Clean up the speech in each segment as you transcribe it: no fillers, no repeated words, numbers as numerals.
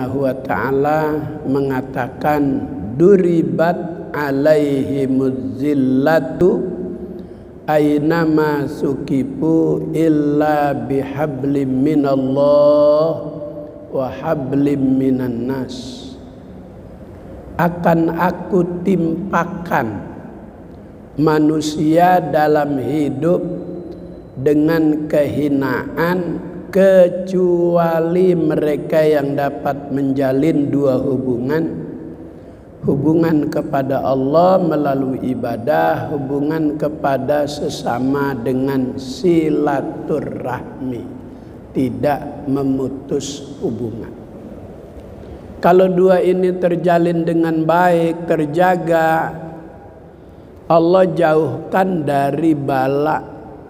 wa ta'ala mengatakan duribat alaihimuz zillatu ainama sukifu illa bihablim minallah wa hablim minan nas. Akan aku timpakan manusia dalam hidup dengan kehinaan kecuali mereka yang dapat menjalin dua hubungan kepada Allah melalui ibadah, hubungan kepada sesama dengan silaturahmi, tidak memutus hubungan. Kalau dua ini terjalin dengan baik, terjaga, Allah jauhkan dari bala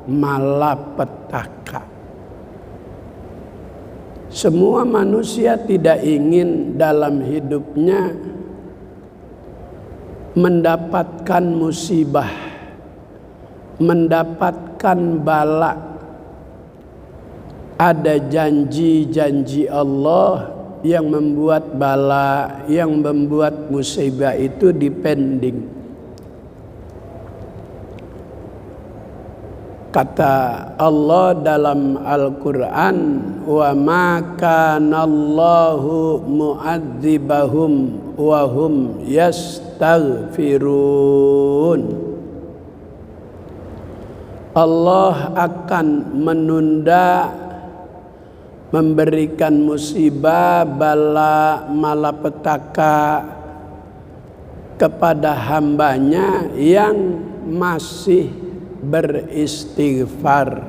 malapetaka. Semua manusia tidak ingin dalam hidupnya mendapatkan musibah, mendapatkan bala. Ada janji-janji Allah yang membuat bala, yang membuat musibah itu dipending. Kata Allah dalam Al-Quran, wa ma kanallahu mu'adzibahum wa hum yastaghfirun. Allah akan menunda memberikan musibah, bala, malapetaka kepada hambanya yang masih beristighfar,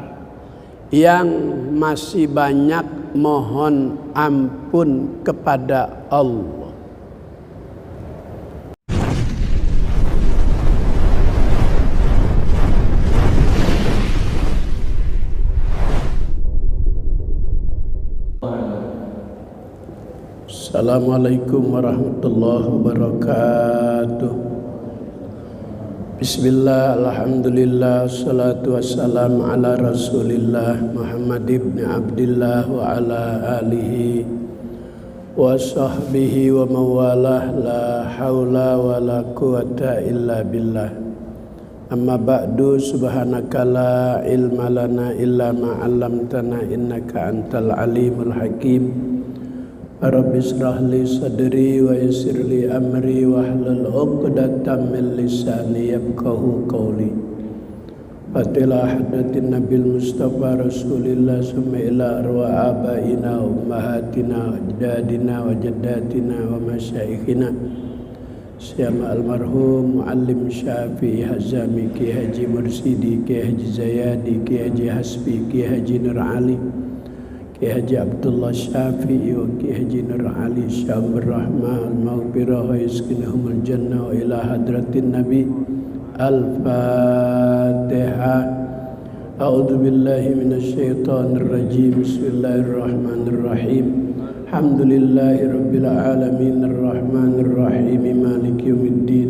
yang masih banyak mohon ampun kepada Allah. Assalamualaikum warahmatullahi wabarakatuh. Bismillah, alhamdulillah, salatu wassalam ala rasulillah Muhammad ibn Abdillah wa ala alihi wa sahbihi wa mawalah, la hawla wa la quwata illa billah. Amma ba'du, subhanaka la ilma lana illa ma'allamtana innaka antal alimul hakim. Rabbi israh li sadri wa yassir li amri wahlul 'uqdatam min lisani yafqahu qawli. Fatilah hadatin nabil mustafa rasulillah summa ila arwa abaina wa ummahatina wa ajdadina wa jaddatina wa masyaikhina Syama almarhum Muallim Syafi'i Hazami Ki Haji Mursidi Ki Haji Zayadi Ki Haji Hasbi Ki Haji Nur Ali Ki Haji Abdullah Syafi'i wa Ki Haji Nur Ali Syamur Rahman al-Maghfirah wa yaskinahumul jannah wa ila hadratin Nabi. Al-Fatihah. A'udzu billahi minasy syaithanir rajim. Bismillahirrahmanirrahim. Alhamdulillahi rabbil alamin arrahmanir rahim maliki yaumiddin.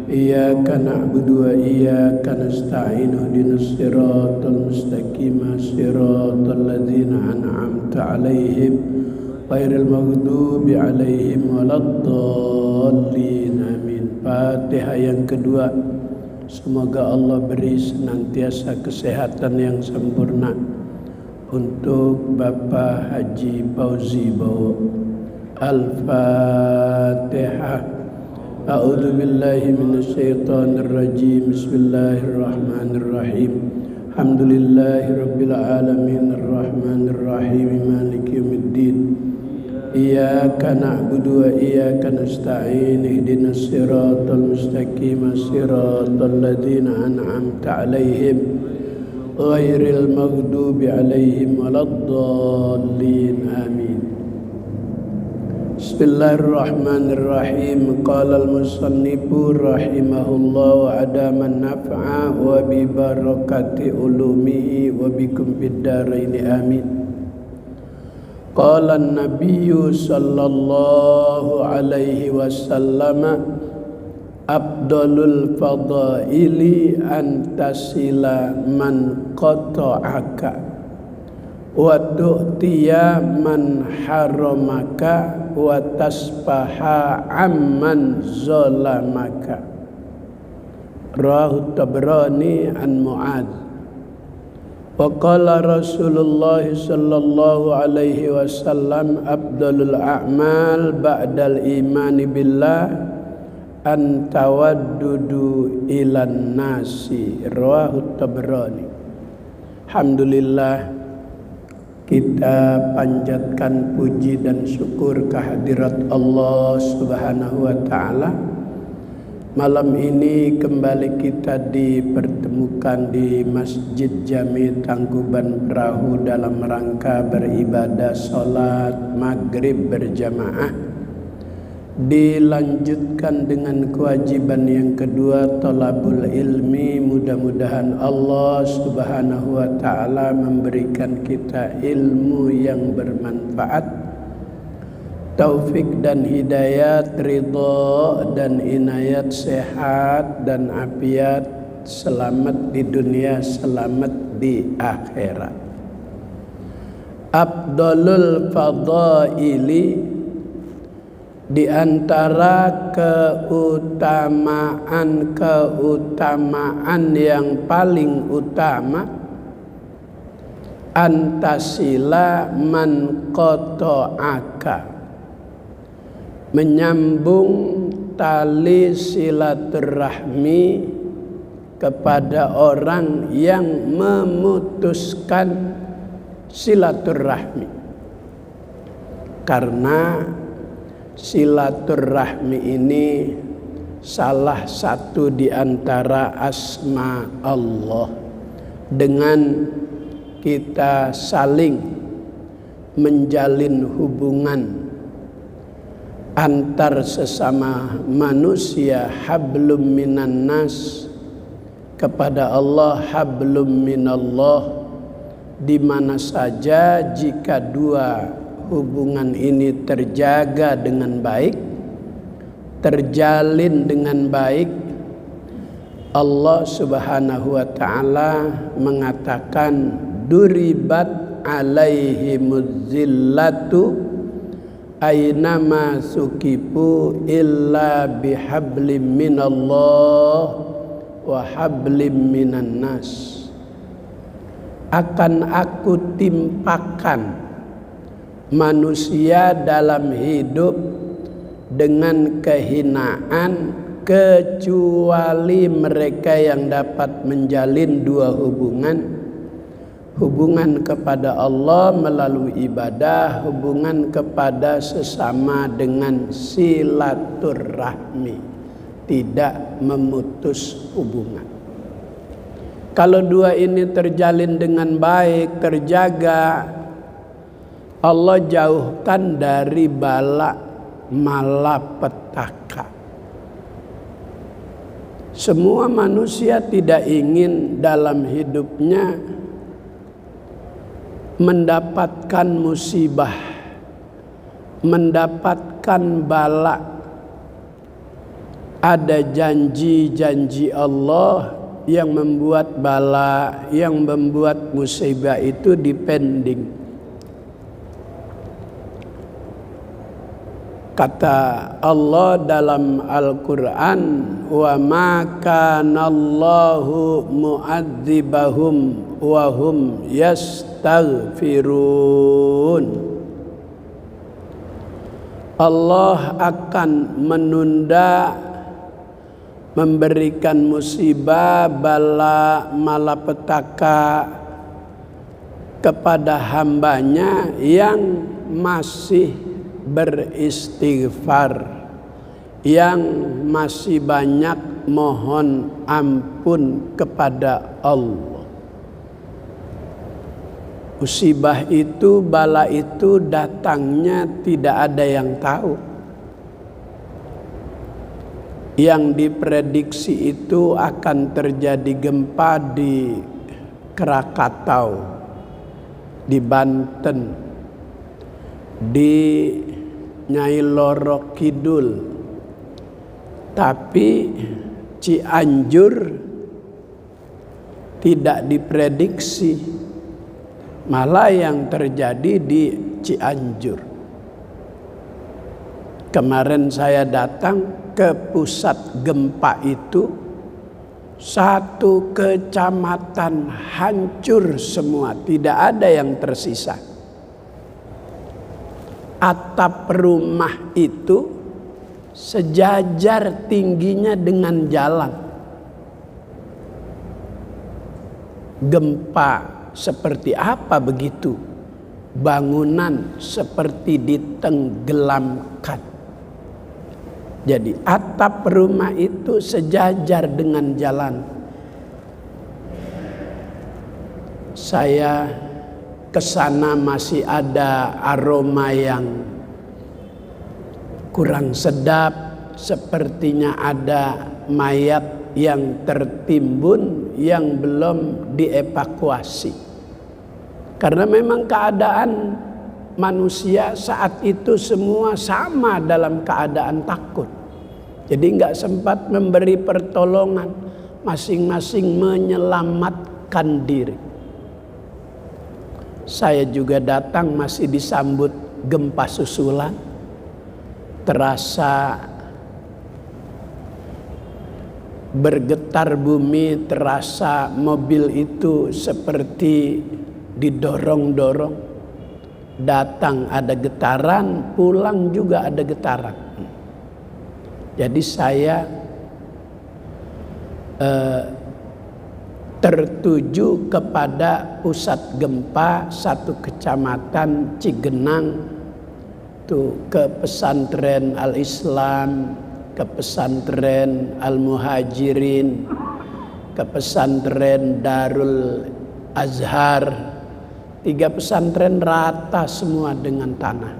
Iyyaka na'budu wa iyyaka nasta'in ihdinas siratal mustaqim siratal ladzina an'amta 'alaihim ghairil maghdubi 'alaihim waladdallin. Amin. Fatihah yang kedua. Semoga Allah beri senantiasa kesehatan yang sempurna untuk Bapak Haji Fauzi Bowo. Al-Fatihah. A'udzu billahi minasy syaithanir rajim. Bismillahirrahmanirrahim. Alhamdulillahirabbil alamin arrahmanir rahim maliki yaumiddin. Iyyaka na'budu wa iyyaka nasta'in ihdinas siratal mustaqim siratal ladzina an'amta 'alaihim ghairil maghdubi 'alaihim waladdallin. Amin. Bismillahirrahmanirrahim. Qala al-musannifu rahimahullah wa adaman naf'a wa bi barakati ulumihi wa bikum fid dharain. Amin. Qala an-nabiyyu sallallahu alaihi wasallam afdalul fadaili an tasila man qata'aka wa tu'tiya man haramaka wa tasfaha amman zalamaka. Rawahu Tabrani an Mu'adz. Wa qala Rasulullah sallallahu alaihi wasallam afdalul a'mal ba'dal imani billah an tawaddudu ilan nasi. Rawahu Tabrani. Alhamdulillah, kita panjatkan puji dan syukur kehadirat Allah Subhanahu wa taala. Malam ini kembali kita dipertemukan di Masjid Jami Tangkuban Perahu dalam rangka beribadah sholat maghrib berjamaah. Dilanjutkan dengan kewajiban yang kedua, thalabul ilmi. Mudah-mudahan Allah Subhanahu wa taala memberikan kita ilmu yang bermanfaat, taufik dan hidayat, ridha dan inayat, sehat dan afiat, selamat di dunia, selamat di akhirat. Afdalul fadaili, di antara keutamaan yang paling utama, antasila man qata'aka, menyambung tali silaturahmi kepada orang yang memutuskan silaturahmi. Karena silaturahmi ini salah satu di antara asma Allah. Dengan kita saling menjalin hubungan antar sesama manusia, hablum minan nas, kepada Allah hablum minallah, di mana saja jika dua hubungan ini terjaga dengan baik, terjalin dengan baik, Allah Subhanahu wa taala mengatakan duribat alaihimuz zillatu ainama sukipu illa bihablim minallah wa hablim minan nas. Akan aku timpakan manusia dalam hidup dengan kehinaan kecuali mereka yang dapat menjalin dua hubungan kepada Allah melalui ibadah, hubungan kepada sesama dengan silaturahmi, tidak memutus hubungan. Kalau dua ini terjalin dengan baik, terjaga, Allah jauhkan dari bala malapetaka. Semua manusia tidak ingin dalam hidupnya mendapatkan musibah, mendapatkan bala. Ada janji-janji Allah yang membuat bala, yang membuat musibah itu dipending. Kata Allah dalam Al-Quran, wa ma kanallahu mu'adzibahum wa hum yastaghfirun. Allah akan menunda memberikan musibah, bala, malapetaka kepada hambanya yang masih beristighfar, yang masih banyak mohon ampun kepada Allah. Musibah itu, bala itu datangnya tidak ada yang tahu. Yang diprediksi itu akan terjadi gempa di Krakatau, di Banten, di Nyai Loro Kidul, tapi Cianjur tidak diprediksi. Malah yang terjadi di Cianjur. Kemarin saya datang ke pusat gempa itu, satu kecamatan hancur semua, tidak ada yang tersisa. Atap rumah itu sejajar tingginya dengan jalan. Gempa seperti apa begitu? Bangunan seperti ditenggelamkan. Jadi atap rumah itu sejajar dengan jalan. Saya kesana masih ada aroma yang kurang sedap, sepertinya ada mayat yang tertimbun yang belum dievakuasi. Karena memang keadaan manusia saat itu semua sama dalam keadaan takut. Jadi nggak sempat memberi pertolongan, masing-masing menyelamatkan diri. Saya juga datang masih disambut gempa susulan. Terasa bergetar bumi, terasa mobil itu seperti didorong-dorong. Datang ada getaran, pulang juga ada getaran. Jadi saya tertuju kepada pusat gempa satu kecamatan Cigenang, tuh ke pesantren Al-Islam, ke pesantren Al-Muhajirin, ke pesantren Darul Azhar. 3 pesantren rata semua dengan tanah.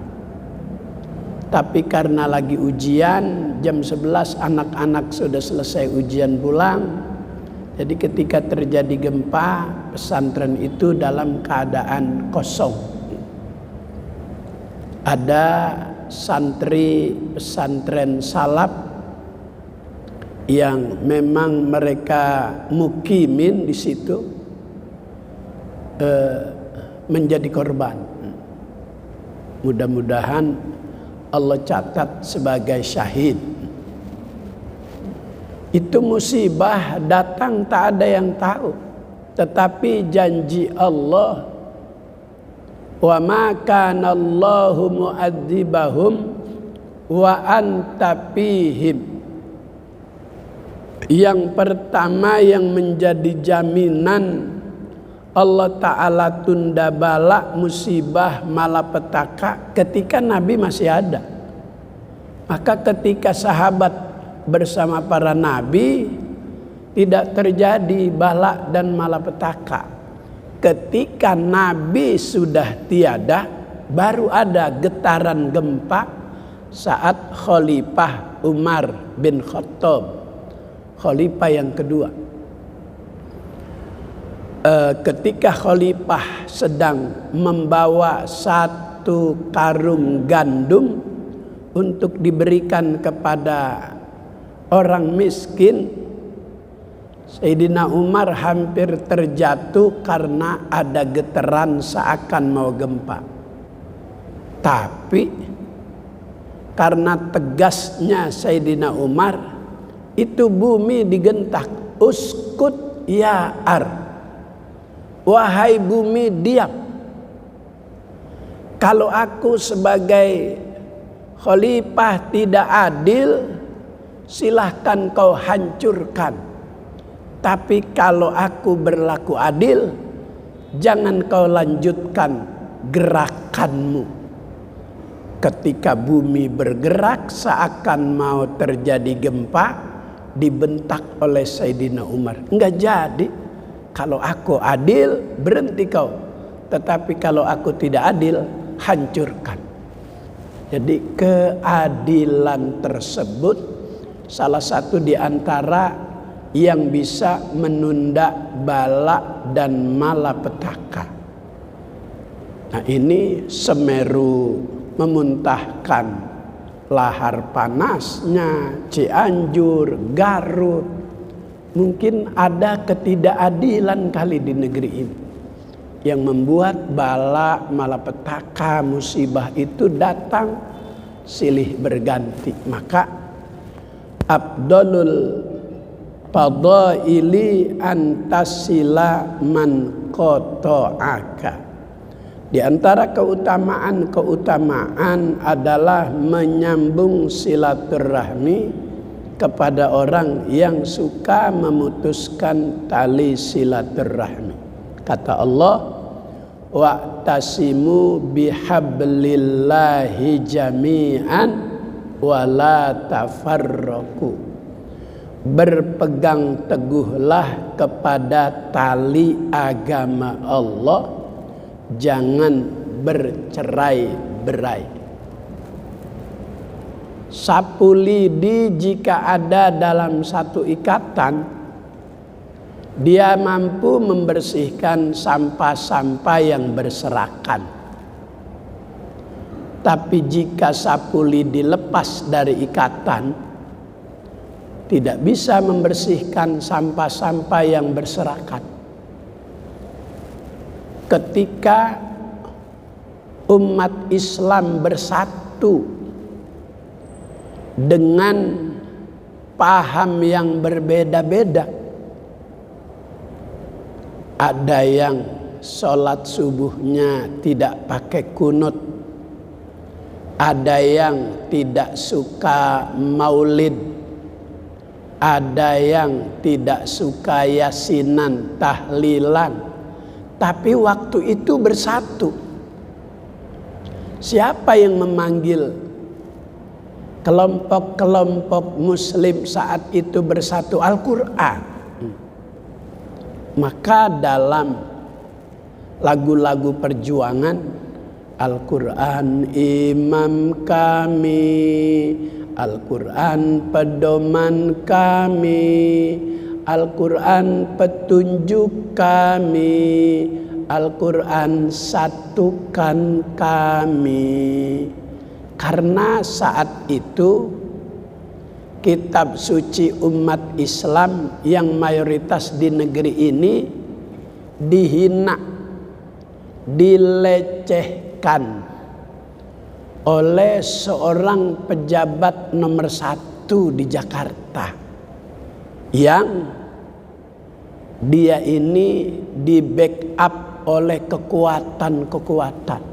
Tapi karena lagi ujian, jam 11 anak-anak sudah selesai ujian pulang. Jadi ketika terjadi gempa, pesantren itu dalam keadaan kosong. Ada santri pesantren salaf yang memang mereka mukimin di situ, menjadi korban. Mudah-mudahan Allah catat sebagai syahid. Itu musibah datang tak ada yang tahu, tetapi janji Allah, wa ma kana Allahu mu'adzibahum wa anta fihim. Yang pertama yang menjadi jaminan Allah Ta'ala tunda bala, musibah, malapetaka ketika Nabi masih ada. Maka ketika sahabat bersama para Nabi tidak terjadi bala dan malapetaka. Ketika Nabi sudah tiada, baru ada getaran gempa saat Khalifah Umar bin Khattab, Khalifah yang kedua. Ketika Khalifah sedang membawa satu karung gandum untuk diberikan kepada orang miskin, Sayyidina Umar hampir terjatuh karena ada getaran seakan mau gempa. Tapi karena tegasnya Sayyidina Umar, itu bumi digentak, uskut ya ar. Wahai bumi, diam. Kalau aku sebagai khalifah tidak adil, silahkan kau hancurkan. Tapi kalau aku berlaku adil, jangan kau lanjutkan gerakanmu. Ketika bumi bergerak seakan mau terjadi gempa, dibentak oleh Sayyidina Umar. Enggak jadi. Kalau aku adil, berhenti kau. Tetapi kalau aku tidak adil, hancurkan. Jadi keadilan tersebut salah satu di antara yang bisa menunda bala dan malapetaka. Nah, ini Semeru memuntahkan lahar panasnya, Cianjur, Garut. Mungkin ada ketidakadilan kali di negeri ini. yang membuat bala, malapetaka, musibah itu datang silih berganti. Maka afdalul fadaili antasila man qata'aka. Di antara keutamaan adalah menyambung silaturahmi kepada orang yang suka memutuskan tali silaturahmi. Kata Allah, wa'tasimu bihablillahi jami'an wa la tafarraqu. Berpegang teguhlah kepada tali agama Allah, jangan bercerai-berai. Sapu lidi jika ada dalam satu ikatan, dia mampu membersihkan sampah-sampah yang berserakan. Tapi jika sapu lidi lepas dari ikatan, tidak bisa membersihkan sampah-sampah yang berserakan. Ketika umat Islam bersatu dengan paham yang berbeda-beda, ada yang sholat subuhnya tidak pakai kunut, ada yang tidak suka maulid, ada yang tidak suka yasinan, tahlilan, tapi waktu itu bersatu. Siapa yang memanggil kelompok-kelompok muslim saat itu bersatu? Al-Quran. Maka dalam lagu-lagu perjuangan, Al-Quran imam kami, Al-Quran pedoman kami, Al-Quran petunjuk kami, Al-Quran satukan kami. Karena saat itu kitab suci umat Islam yang mayoritas di negeri ini dihina, dilecehkan oleh seorang pejabat nomor 1 di Jakarta, yang dia ini di backup oleh kekuatan-kekuatan.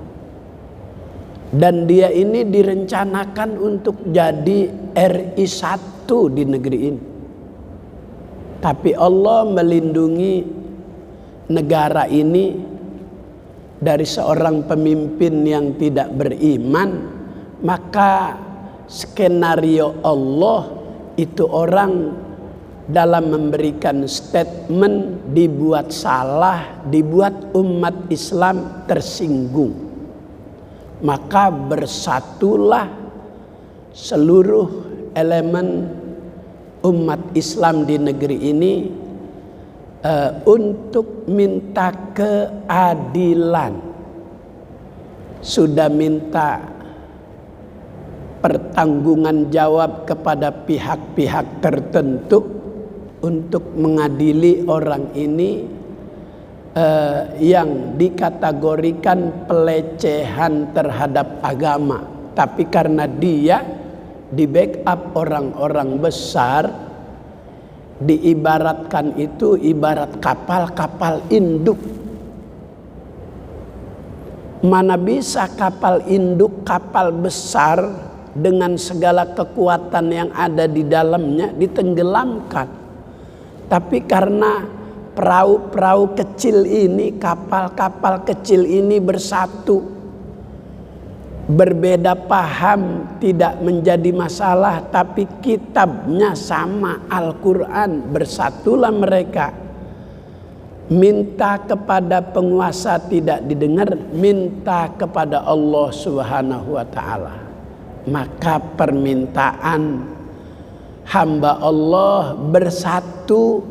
Dan dia ini direncanakan untuk jadi RI 1 di negeri ini. Tapi Allah melindungi negara ini dari seorang pemimpin yang tidak beriman. Maka skenario Allah itu, orang dalam memberikan statement dibuat salah, dibuat umat Islam tersinggung. Maka bersatulah seluruh elemen umat Islam di negeri ini untuk minta keadilan. Sudah minta pertanggungan jawab kepada pihak-pihak tertentu untuk mengadili orang ini yang dikategorikan pelecehan terhadap agama. Tapi karena dia di backup orang-orang besar, diibaratkan itu ibarat kapal-kapal induk. Mana bisa kapal induk, kapal besar dengan segala kekuatan yang ada di dalamnya ditenggelamkan. Tapi karena perahu-perahu kecil ini, kapal-kapal kecil ini bersatu, berbeda paham tidak menjadi masalah, tapi kitabnya sama, Al-Quran. Bersatulah mereka. Minta kepada penguasa tidak didengar, minta kepada Allah Subhanahu wa ta'ala. Maka permintaan hamba Allah bersatu,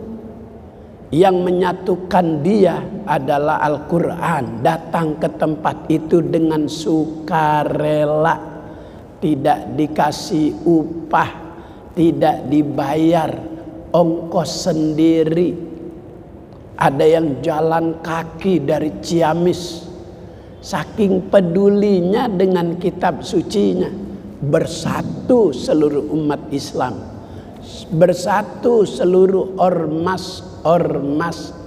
yang menyatukan dia adalah Al-Quran. Datang ke tempat itu dengan sukarela, tidak dikasih upah, tidak dibayar, ongkos sendiri. Ada yang jalan kaki dari Ciamis, saking pedulinya dengan kitab sucinya. Bersatu seluruh umat Islam, bersatu seluruh ormas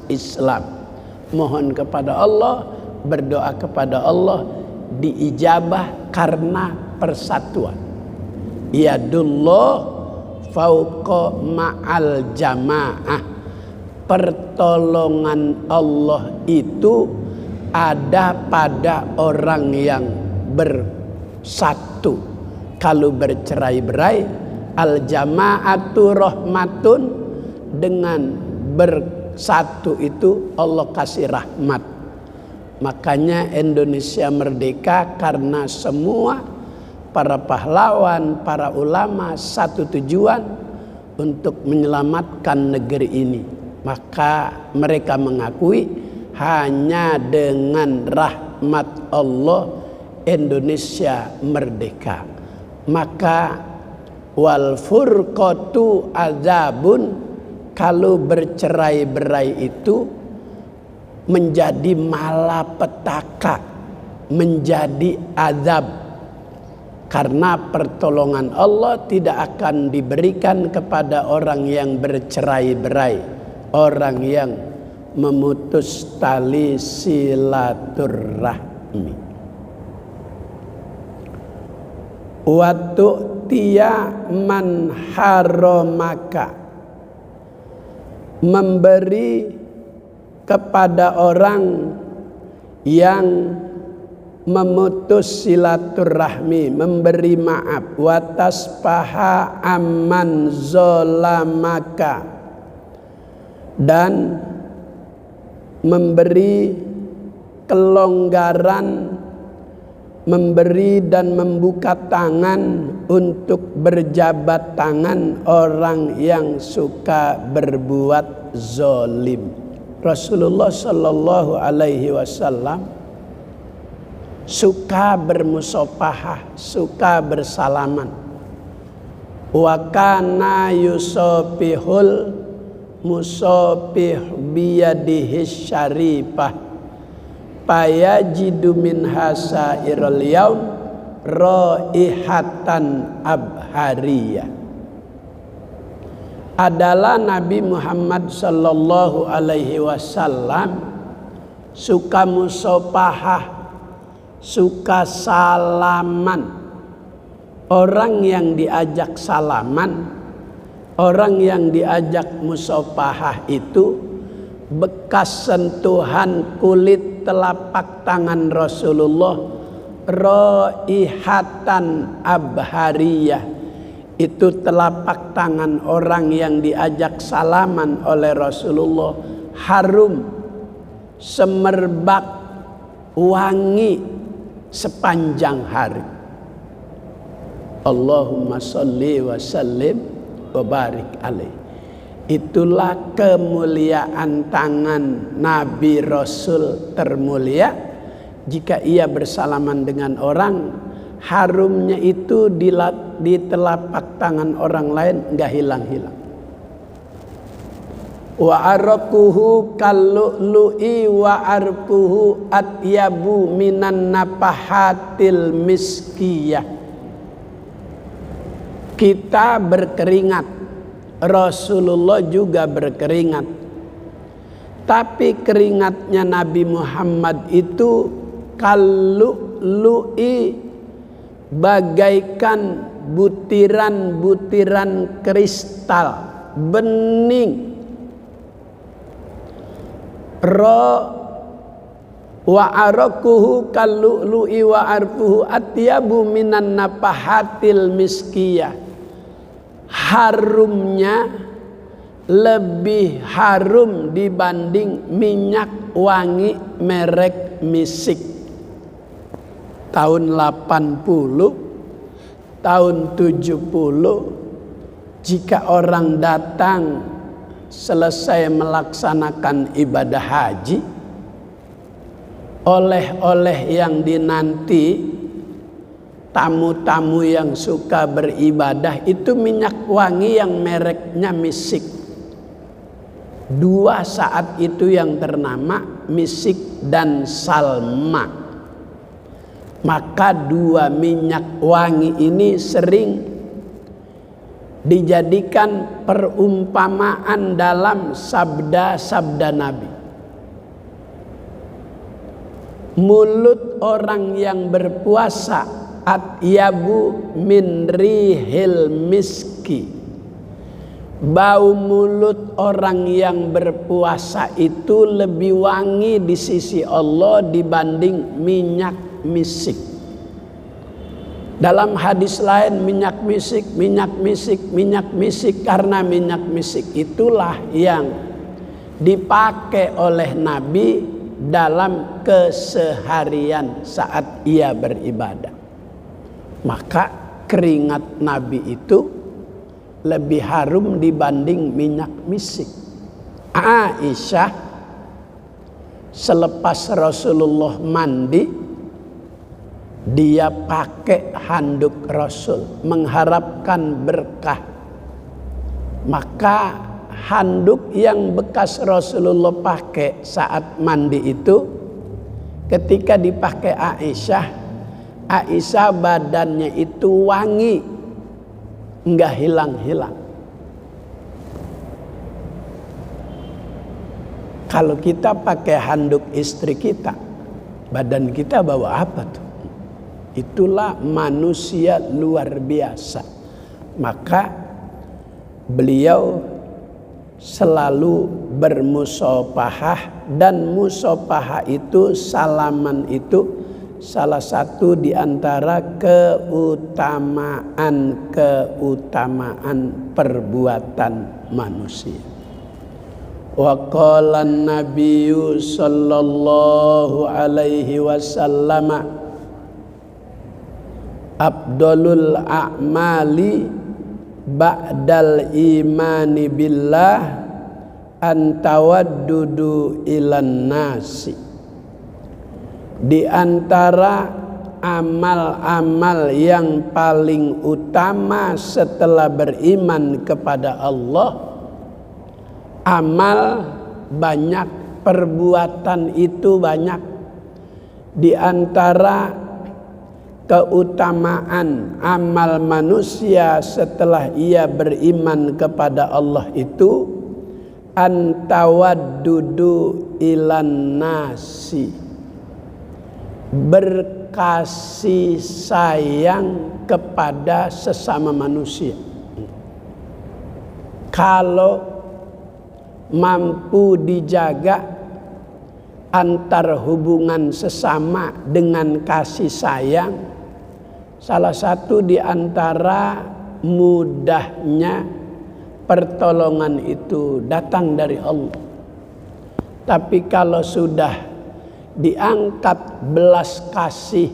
Islam. Mohon kepada Allah, berdoa kepada Allah, diijabah karena persatuan. Yadullah fauqa ma'al jamaah. Pertolongan Allah itu ada pada orang yang bersatu. Kalau bercerai-berai, al jama'atu rahmatun, dengan bersatu itu Allah kasih rahmat. Makanya Indonesia merdeka karena semua para pahlawan, para ulama satu tujuan untuk menyelamatkan negeri ini. Maka mereka mengakui hanya dengan rahmat Allah Indonesia merdeka. Maka wal furqatu azabun, kalau bercerai-berai itu menjadi malapetaka, menjadi azab. Karena pertolongan Allah tidak akan diberikan kepada orang yang bercerai-berai, orang yang memutus tali silaturahmi. Waktu tia man haramaka, memberi kepada orang yang memutus silaturahmi, memberi maaf. Watas paha aman zolamaka, dan memberi kelonggaran, memberi dan membuka tangan untuk berjabat tangan orang yang suka berbuat zolim. Rasulullah Shallallahu Alaihi Wasallam suka bermusafahah, suka bersalaman. Wa kana yusafihul musafih biyadihi syarifah payajidu min hasairul yaum raihatan abhariyah. Adalah Nabi Muhammad Sallallahu Alaihi Wasallam suka musafahah, suka salaman. Orang yang diajak salaman, orang yang diajak musafahah itu bekas sentuhan kulit telapak tangan Rasulullah, raihatan abhariyah. Itu telapak tangan orang yang diajak salaman oleh Rasulullah harum, semerbak, wangi sepanjang hari. Allahumma sholli wa sallim wa barik alaih. Itulah kemuliaan tangan Nabi Rasul termulia. Jika ia bersalaman dengan orang, harumnya itu di telapak tangan orang lain enggak hilang-hilang. Wa araquhu kallu'i wa arquhu atyabu minan napahatil miskiyah. Kita berkeringat, Rasulullah juga berkeringat. Tapi keringatnya Nabi Muhammad itu kallu'i, bagaikan butiran-butiran kristal bening. Wa araquhu kallu'i wa arfuhu atyabu minan napahatil miskiyah. Harumnya lebih harum dibanding minyak wangi merek misik. Tahun 80, tahun 70, jika orang datang selesai melaksanakan ibadah haji, oleh-oleh yang dinanti tamu-tamu yang suka beribadah itu minyak wangi yang mereknya misik. Dua saat itu yang ternama misik dan salma. Maka dua minyak wangi ini sering dijadikan perumpamaan dalam sabda-sabda Nabi. Mulut orang yang berpuasa atyabu min rihil miski. Bau mulut orang yang berpuasa itu lebih wangi di sisi Allah dibanding minyak misik. Dalam hadis lain minyak misik, karena minyak misik itulah yang dipakai oleh Nabi dalam keseharian saat ia beribadah. Maka keringat Nabi itu lebih harum dibanding minyak misik. Aisyah selepas Rasulullah mandi, dia pakai handuk Rasul mengharapkan berkah. Maka handuk yang bekas Rasulullah pakai saat mandi itu, ketika dipakai Aisyah badannya itu wangi, enggak hilang-hilang. Kalau kita pakai handuk istri kita, badan kita bawa apa tuh? Itulah manusia luar biasa. Maka beliau selalu bermusafahah, dan musafahah itu, salaman itu salah satu di antara keutamaan perbuatan manusia. Wa qala an-nabiyyu sallallahu alaihi wasallam afdalul a'mali ba'dal imani billah antawaddudu ilan nasi. Di antara amal-amal yang paling utama setelah beriman kepada Allah, amal banyak, perbuatan itu banyak. Di antara keutamaan amal manusia setelah ia beriman kepada Allah itu antawaddudu ilan nasi, berkasih sayang kepada sesama manusia. Kalau mampu dijaga antar hubungan sesama dengan kasih sayang, salah satu di antara mudahnya pertolongan itu datang dari Allah. Tapi kalau sudah diangkat belas kasih,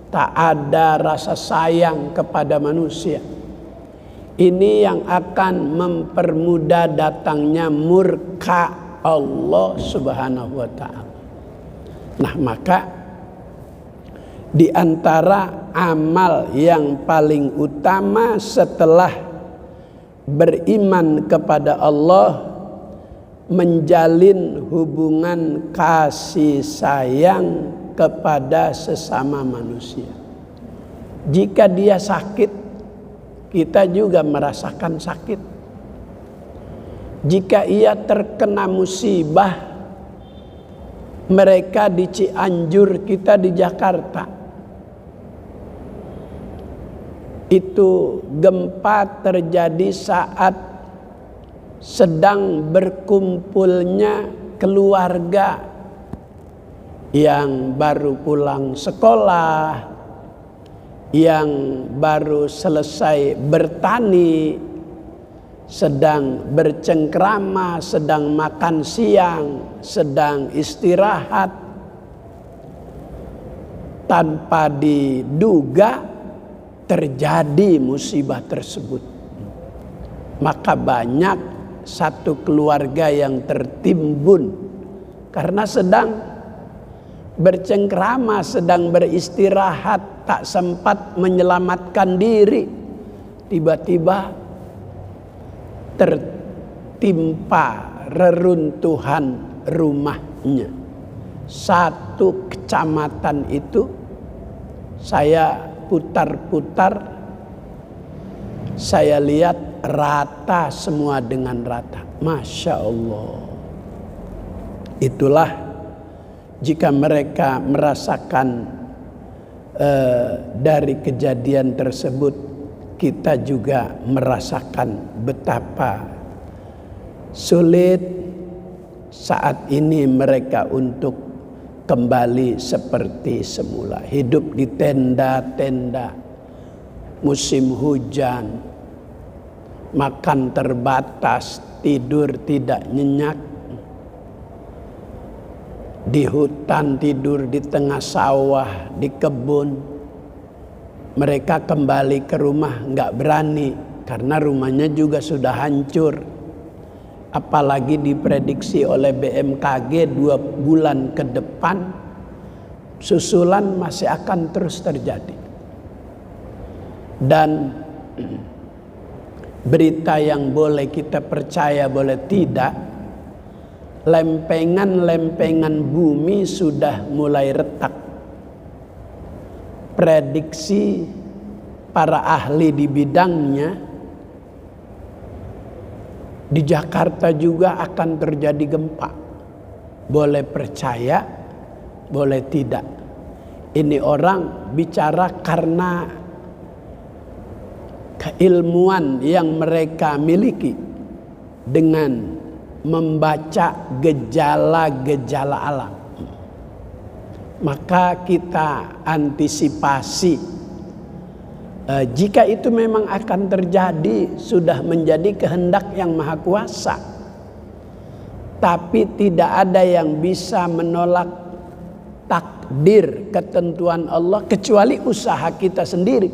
tak ada rasa sayang kepada manusia, ini yang akan mempermudah datangnya murka Allah subhanahu wa ta'ala. Nah, maka di antara amal yang paling utama setelah beriman kepada Allah, menjalin hubungan kasih sayang kepada sesama manusia. Jika dia sakit, kita juga merasakan sakit. Jika ia terkena musibah, mereka di Cianjur, kita di Jakarta. Itu gempa terjadi saat sedang berkumpulnya keluarga yang baru pulang sekolah, yang baru selesai bertani, sedang bercengkrama, sedang makan siang, sedang istirahat. Tanpa diduga terjadi musibah tersebut. Maka banyak satu keluarga yang tertimbun karena sedang bercengkrama, sedang beristirahat, tak sempat menyelamatkan diri. Tiba-tiba tertimpa reruntuhan rumahnya. Satu kecamatan itu saya putar-putar, saya lihat rata semua dengan rata. Masya Allah. Itulah jika mereka merasakan dari kejadian tersebut, kita juga merasakan betapa sulit saat ini mereka untuk kembali seperti semula. Hidup di tenda-tenda, musim hujan, makan terbatas, tidur tidak nyenyak. Di hutan tidur, di tengah sawah, di kebun. Mereka kembali ke rumah nggak berani karena rumahnya juga sudah hancur. Apalagi diprediksi oleh BMKG 2 bulan ke depan susulan masih akan terus terjadi. Dan berita yang boleh kita percaya boleh tidak, lempengan-lempengan bumi sudah mulai retak. Prediksi para ahli di bidangnya, di Jakarta juga akan terjadi gempa. Boleh percaya, boleh tidak. Ini orang bicara karena keilmuan yang mereka miliki dengan membaca gejala-gejala alam. Maka kita antisipasi. Jika itu memang akan terjadi, sudah menjadi kehendak yang maha kuasa. Tapi tidak ada yang bisa menolak takdir ketentuan Allah kecuali usaha kita sendiri.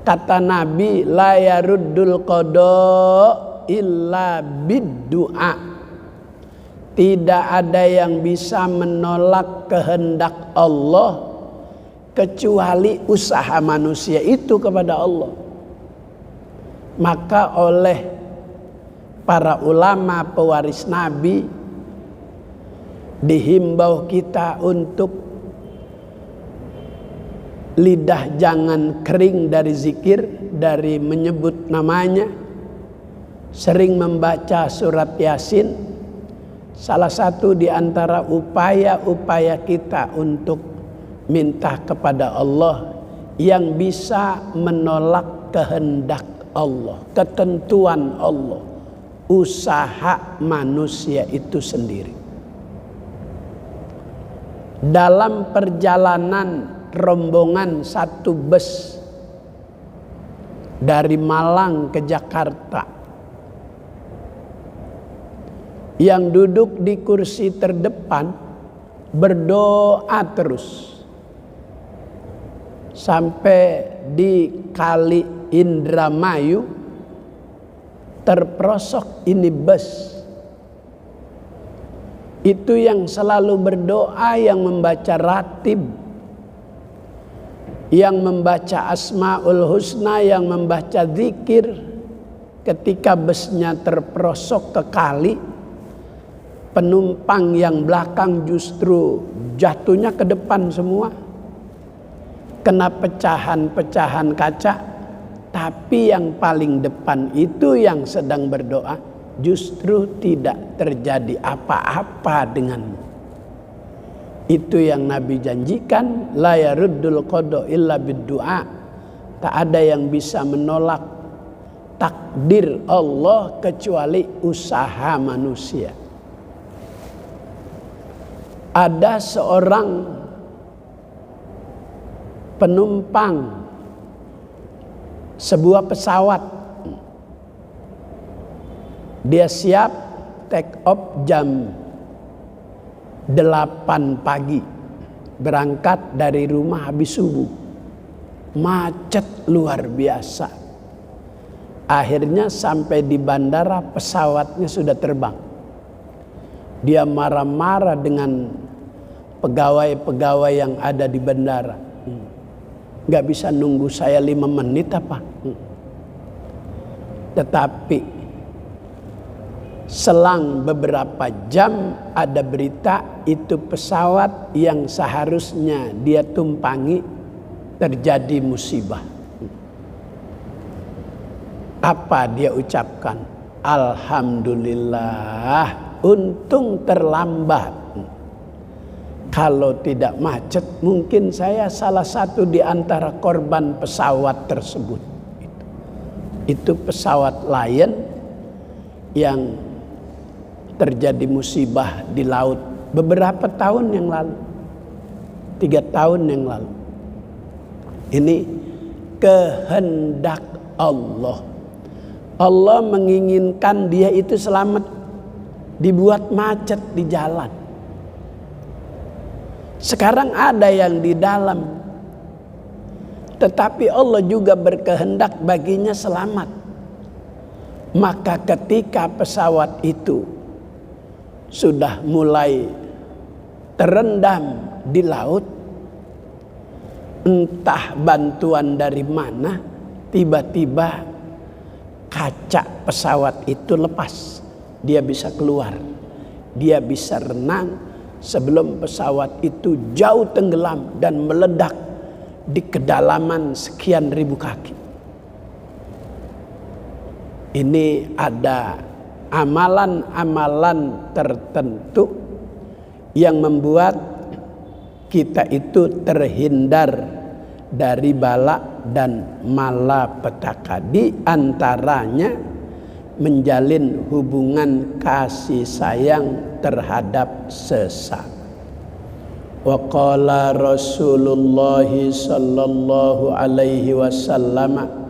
Kata Nabi, la yaruddul qada illa biddu'a. Tidak ada yang bisa menolak kehendak Allah kecuali usaha manusia itu kepada Allah. Maka oleh para ulama pewaris Nabi dihimbau kita untuk lidah jangan kering dari zikir, dari menyebut namanya, sering membaca surat Yasin. Salah satu di antara upaya-upaya kita untuk minta kepada Allah yang bisa menolak kehendak Allah, ketentuan Allah, usaha manusia itu sendiri. Dalam perjalanan rombongan satu bus dari Malang ke Jakarta, yang duduk di kursi terdepan berdoa terus sampai di Kali Indramayu terperosok ini bus. Itu yang selalu berdoa, yang membaca ratib, yang membaca Asmaul Husna, yang membaca zikir. Ketika busnya terperosok ke kali, penumpang yang belakang justru jatuhnya ke depan semua, kena pecahan-pecahan kaca. Tapi yang paling depan itu yang sedang berdoa, justru tidak terjadi apa-apa denganmu. Itu yang Nabi janjikan, la yaruddul qada illa biddu'a. Tak ada yang bisa menolak takdir Allah kecuali usaha manusia. Ada seorang penumpang sebuah pesawat. Dia siap take off jam 8 pagi. Berangkat dari rumah habis subuh. Macet luar biasa. Akhirnya sampai di bandara, pesawatnya sudah terbang. Dia marah-marah dengan pegawai-pegawai yang ada di bandara. Gak bisa nunggu saya 5 menit apa? Tetapi Selang beberapa jam ada berita itu pesawat yang seharusnya dia tumpangi terjadi musibah. Apa dia ucapkan? Alhamdulillah, untung terlambat. Kalau tidak macet, mungkin saya salah satu di antara korban pesawat tersebut. Itu pesawat Lion yang terjadi musibah di laut beberapa tahun yang lalu, 3 tahun yang lalu. Ini kehendak Allah. Allah menginginkan dia itu selamat, dibuat macet di jalan. Sekarang ada yang di dalam, tetapi Allah juga berkehendak baginya selamat. Maka ketika pesawat itu sudah mulai terendam di laut, entah bantuan dari mana, tiba-tiba kaca pesawat itu lepas. Dia bisa keluar, dia bisa renang sebelum pesawat itu jauh tenggelam dan meledak di kedalaman sekian ribu kaki. Ini ada amalan-amalan tertentu yang membuat kita itu terhindar dari bala dan malapetaka. Di antaranya menjalin hubungan kasih sayang terhadap sesama. Wa qala Rasulullah sallallahu alaihi wasallam,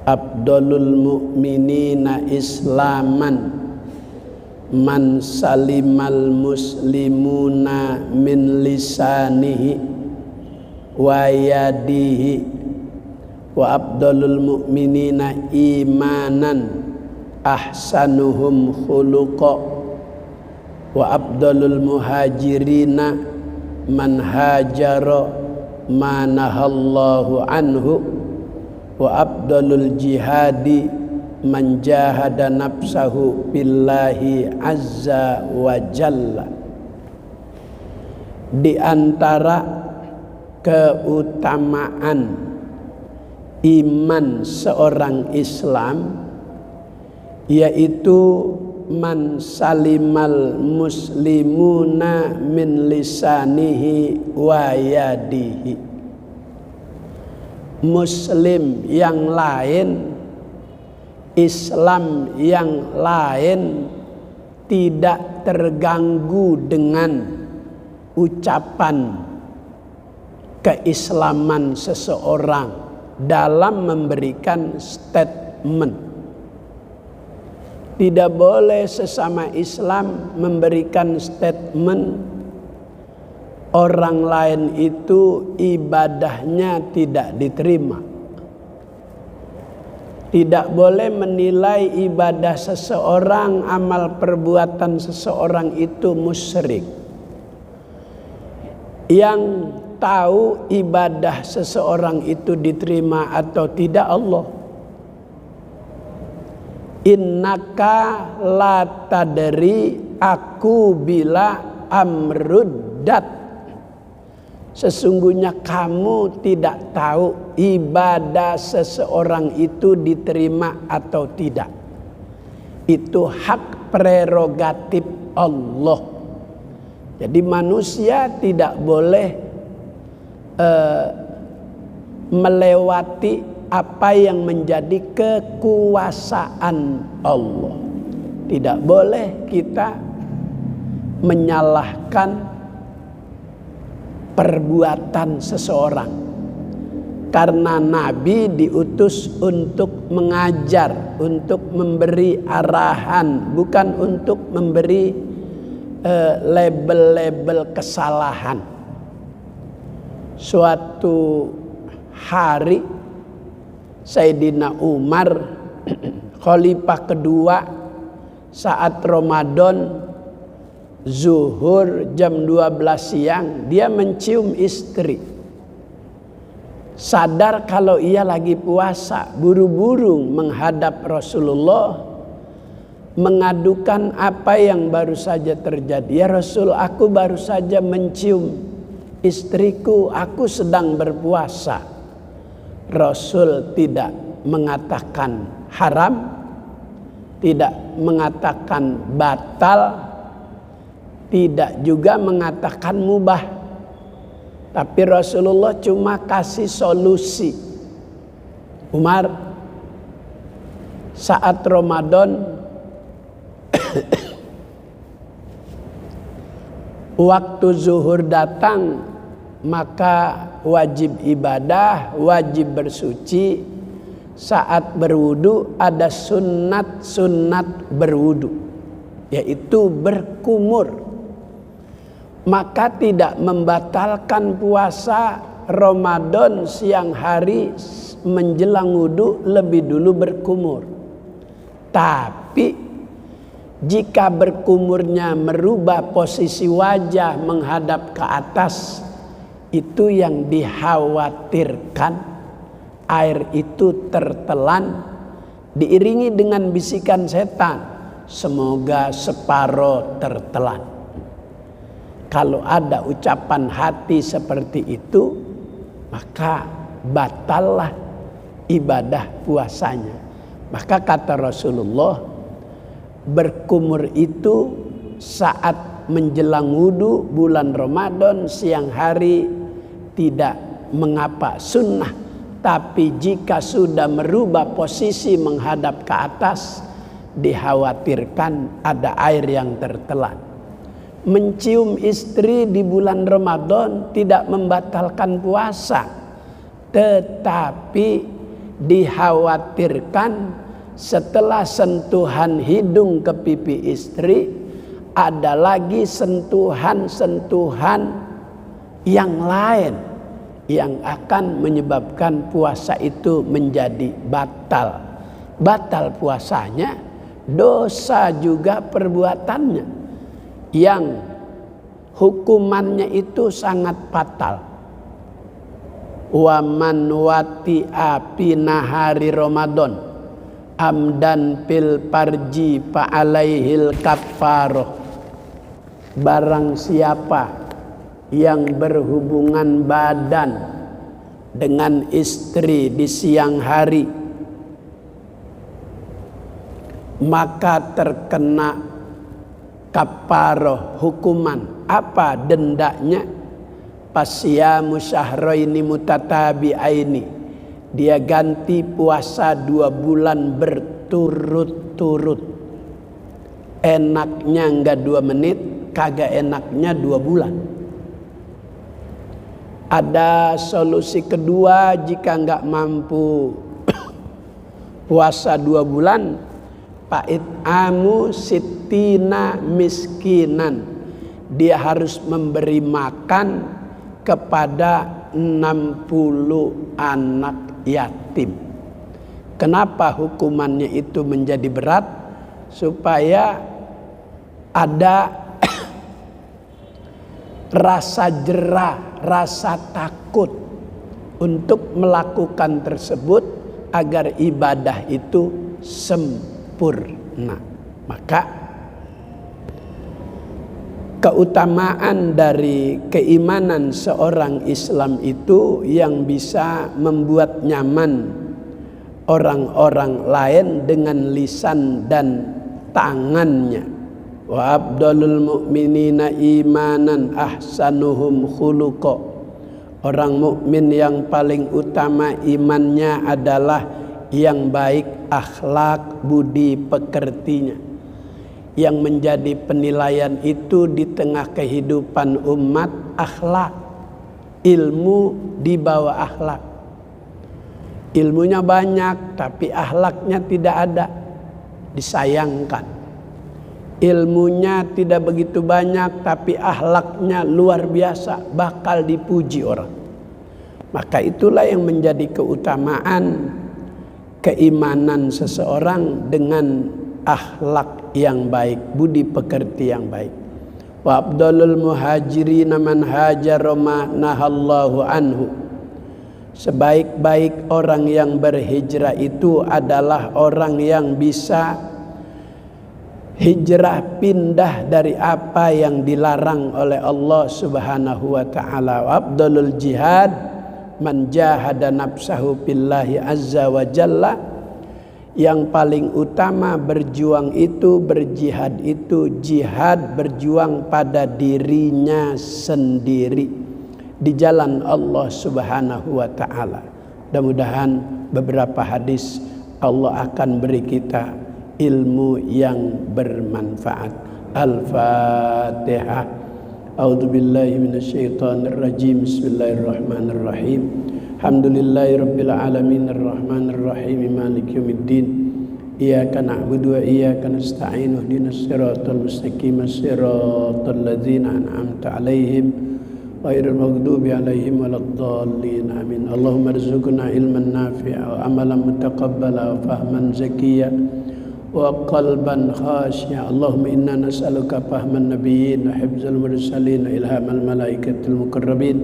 Abdulul mu'minina islaman man salimal muslimuna min lisanihi wa yadihi, wa abdulul mu'minina imanan ahsanuhum khuluqa, wa abdulul muhajirina man hajara ma nahallahu anhu, wa abdalul jihadi man jahada nafsahu billahi azza wa jalla. Di antara keutamaan iman seorang Islam yaitu man salimal muslimuna min lisanihi wa yadihi. Muslim yang lain, Islam yang lain tidak terganggu dengan ucapan keislaman seseorang dalam memberikan statement. Tidak boleh sesama Islam memberikan statement orang lain itu ibadahnya tidak diterima. Tidak boleh menilai ibadah seseorang, amal perbuatan seseorang itu musyrik. Yang tahu ibadah seseorang itu diterima atau tidak Allah. Innaka la tadri, aku bila amruddat. Sesungguhnya kamu tidak tahu ibadah seseorang itu diterima atau tidak. Itu hak prerogatif Allah. Jadi manusia tidak boleh melewati apa yang menjadi kekuasaan Allah. Tidak boleh kita menyalahkan perbuatan seseorang, karena Nabi diutus untuk mengajar, untuk memberi arahan, bukan untuk memberi label-label kesalahan. Suatu hari Sayyidina Umar khalifah kedua saat Ramadan zuhur jam 12 siang, dia mencium istri. Sadar kalau ia lagi puasa, buru-buru menghadap Rasulullah. mengadukan apa yang baru saja terjadi. Ya Rasul, aku baru saja mencium istriku, aku sedang berpuasa. Rasul tidak mengatakan haram, tidak mengatakan batal, tidak juga mengatakan mubah. Tapi Rasulullah cuma kasih solusi. Umar saat Ramadan waktu zuhur datang, maka wajib ibadah, wajib bersuci. Saat berwudu ada sunat berwudu, yaitu berkumur. Maka tidak membatalkan puasa Ramadan siang hari menjelang wudu lebih dulu berkumur. Tapi jika berkumurnya merubah posisi wajah menghadap ke atas, itu yang dikhawatirkan. Air itu tertelan, diiringi dengan bisikan setan, semoga separuh tertelan. Kalau ada ucapan hati seperti itu, maka batallah ibadah puasanya. Maka kata Rasulullah, berkumur itu saat menjelang wudu bulan Ramadan siang hari tidak mengapa, sunnah. Tapi jika sudah merubah posisi menghadap ke atas, dikhawatirkan ada air yang tertelan. Mencium istri di bulan Ramadan tidak membatalkan puasa, tetapi dikhawatirkan setelah sentuhan hidung ke pipi istri, ada lagi sentuhan-sentuhan yang lain yang akan menyebabkan puasa itu menjadi batal. Batal puasanya, dosa juga perbuatannya, yang hukumannya itu sangat fatal. Wa man wati'a fi nahari Ramadan amdan fil farji fa alaihil kafarah. Barang siapa yang berhubungan badan dengan istri di siang hari, maka terkena kafaroh, hukuman. Apa dendanya? Pasyamu syahraini mutatabi'aini, dia ganti puasa 2 bulan berturut-turut. Enaknya enggak 2 menit, kagak enaknya 2 bulan. Ada solusi kedua, jika enggak mampu puasa 2 bulan, fa'it'amu sittina miskinan, dia harus memberi makan kepada 60 anak yatim. Kenapa hukumannya itu menjadi berat? Supaya ada rasa jerah, rasa takut untuk melakukan tersebut agar ibadah itu sempurna. Maka keutamaan dari keimanan seorang Islam itu yang bisa membuat nyaman orang-orang lain dengan lisan dan tangannya. Wa abdalul mu'minina imanan ahsanuhum khuluqa. Orang mukmin yang paling utama imannya adalah yang baik akhlak budi pekertinya. Yang menjadi penilaian itu di tengah kehidupan umat, akhlak. Ilmu di bawah akhlak. Ilmunya banyak tapi akhlaknya tidak ada, disayangkan. Ilmunya tidak begitu banyak tapi akhlaknya luar biasa, bakal dipuji orang. Maka itulah yang menjadi keutamaan keimanan seseorang dengan akhlak yang baik, budi pekerti yang baik. Wa abdalul muhajirin man hajara ma nahallahu anhu. Sebaik-baik orang yang berhijrah itu adalah orang yang bisa hijrah pindah dari apa yang dilarang oleh Allah Subhanahu wa taala. Afdalul jihad man jahada nafsahu billahi azza wa jalla. Yang paling utama berjuang itu, berjihad itu, jihad berjuang pada dirinya sendiri di jalan Allah Subhanahu wa taala. Mudah-mudahan beberapa hadis Allah akan beri kita ilmu yang bermanfaat. Al-Fatihah. A'udzubillahi minasyaitonirrajim. Bismillahirrahmanirrahim. Alhamdulillahirabbil alamin arrahmanir rahim maliki yaumiddin. Iyyaka na'budu wa iyyaka nasta'in ihdinas siratal mustaqim siratal ladzina an'amta 'alaihim ghairil maghdubi 'alaihim waladdallin. Amin. Allahumma arzuqna ilman nafi'a wa amalan mutaqabbala wa fahman zakiyya wa qalban khashi'a. Allahumma inna nas'aluka fahman nabiyyin wa hifdzal mursalin wa ilhamal malaikatil muqarrabin.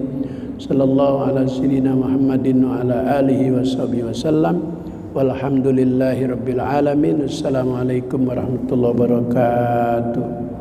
Sallallahu ala sayyidina Muhammadin wa ala alihi wa sahbihi wasallam. Walhamdulillahi rabbil alamin. Assalamualaikum warahmatullahi wabarakatuh.